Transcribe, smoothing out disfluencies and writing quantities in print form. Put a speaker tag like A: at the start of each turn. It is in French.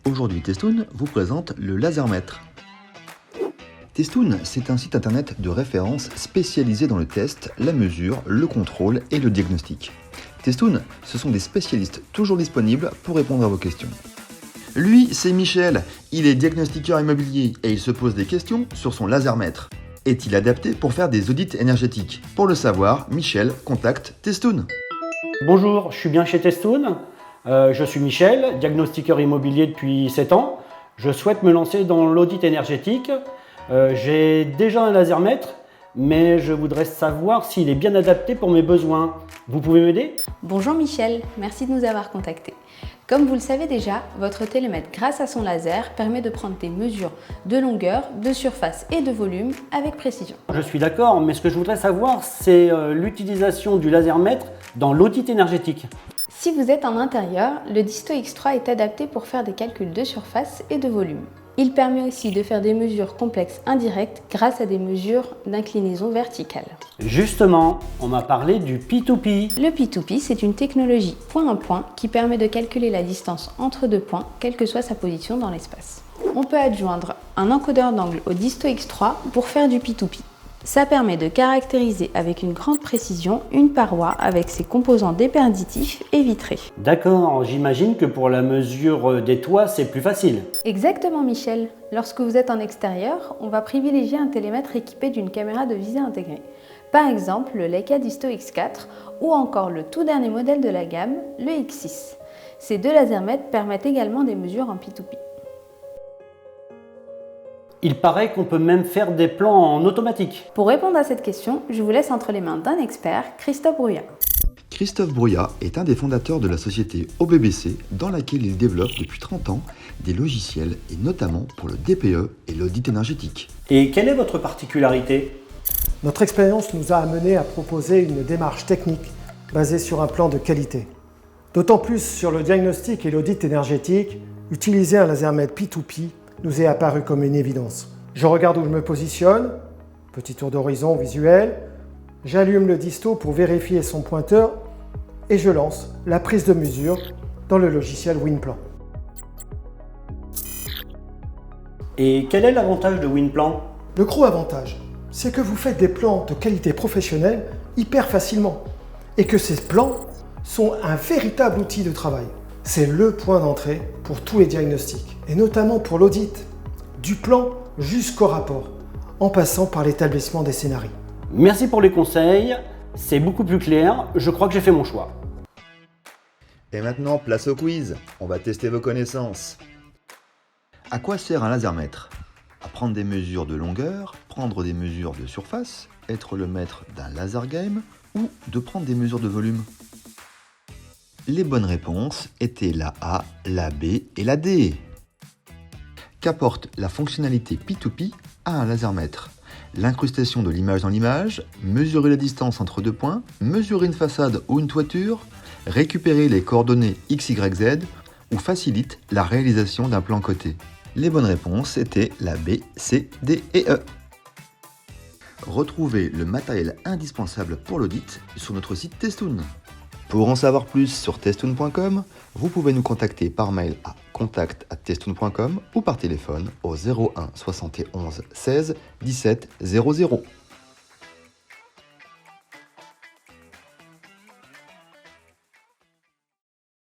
A: Aujourd'hui, Testoun vous présente le Lasermètre. Testoun, c'est un site internet de référence spécialisé dans le test, la mesure, le contrôle et le diagnostic. Testoun, ce sont des spécialistes toujours disponibles pour répondre à vos questions. Lui, c'est Michel, il est diagnostiqueur immobilier et il se pose des questions sur son Lasermètre. Est-il adapté pour faire des audits énergétiques? Pour le savoir, Michel contacte Testoun.
B: Bonjour, je suis bien chez Testoun. Je suis Michel, diagnostiqueur immobilier depuis 7 ans. Je souhaite me lancer dans l'audit énergétique. J'ai déjà un Lasermètre, mais je voudrais savoir s'il est bien adapté pour mes besoins. Vous pouvez m'aider?
C: Bonjour Michel, merci de nous avoir contactés. Comme vous le savez déjà, votre télémètre, grâce à son laser, permet de prendre des mesures de longueur, de surface et de volume avec précision.
B: Je suis d'accord, mais ce que je voudrais savoir, c'est l'utilisation du Lasermètre dans l'audit énergétique.
C: Si vous êtes en intérieur, le Disto X3 est adapté pour faire des calculs de surface et de volume. Il permet aussi de faire des mesures complexes indirectes grâce à des mesures d'inclinaison verticale.
B: Justement, on m'a parlé du P2P.
C: Le P2P, c'est une technologie point à point qui permet de calculer la distance entre deux points, quelle que soit sa position dans l'espace. On peut adjoindre un encodeur d'angle au Disto X3 pour faire du P2P. Ça permet de caractériser avec une grande précision une paroi avec ses composants déperditifs et vitrés.
B: D'accord, j'imagine que pour la mesure des toits, c'est plus facile.
C: Exactement Michel. Lorsque vous êtes en extérieur, on va privilégier un télémètre équipé d'une caméra de visée intégrée. Par exemple, le Leica Disto X4 ou encore le tout dernier modèle de la gamme, le X6. Ces deux lasermètres permettent également des mesures en P2P.
B: Il paraît qu'on peut même faire des plans en automatique.
C: Pour répondre à cette question, je vous laisse entre les mains d'un expert, Christophe Brouillat.
A: Christophe Brouillat est un des fondateurs de la société OBBC dans laquelle il développe depuis 30 ans des logiciels et notamment pour le DPE et l'audit énergétique.
B: Et quelle est votre particularité?
D: Notre expérience nous a amené à proposer une démarche technique basée sur un plan de qualité. D'autant plus sur le diagnostic et l'audit énergétique, utiliser un lasermètre P2P nous est apparu comme une évidence. Je regarde où je me positionne, petit tour d'horizon visuel, j'allume le disto pour vérifier son pointeur et je lance la prise de mesure dans le logiciel WinPlan.
B: Et quel est l'avantage de WinPlan?
D: Le gros avantage, c'est que vous faites des plans de qualité professionnelle hyper facilement et que ces plans sont un véritable outil de travail. C'est le point d'entrée pour tous les diagnostics et notamment pour l'audit, du plan jusqu'au rapport, en passant par l'établissement des scénarios.
B: Merci pour les conseils, c'est beaucoup plus clair, je crois que j'ai fait mon choix.
A: Et maintenant, place au quiz. On va tester vos connaissances. À quoi sert un lasermètre? À prendre des mesures de longueur, prendre des mesures de surface, être le maître d'un laser game ou de prendre des mesures de volume? Les bonnes réponses étaient la A, la B et la D. Qu'apporte la fonctionnalité P2P à un lasermètre? L'incrustation de l'image dans l'image, mesurer la distance entre deux points, mesurer une façade ou une toiture, récupérer les coordonnées X, Y, Z ou facilite la réalisation d'un plan coté. Les bonnes réponses étaient la B, C, D et E. Retrouvez le matériel indispensable pour l'audit sur notre site Testoun. Pour en savoir plus sur testoun.com, vous pouvez nous contacter par mail à contact@testoun.com ou par téléphone au 01 71 16 17 00.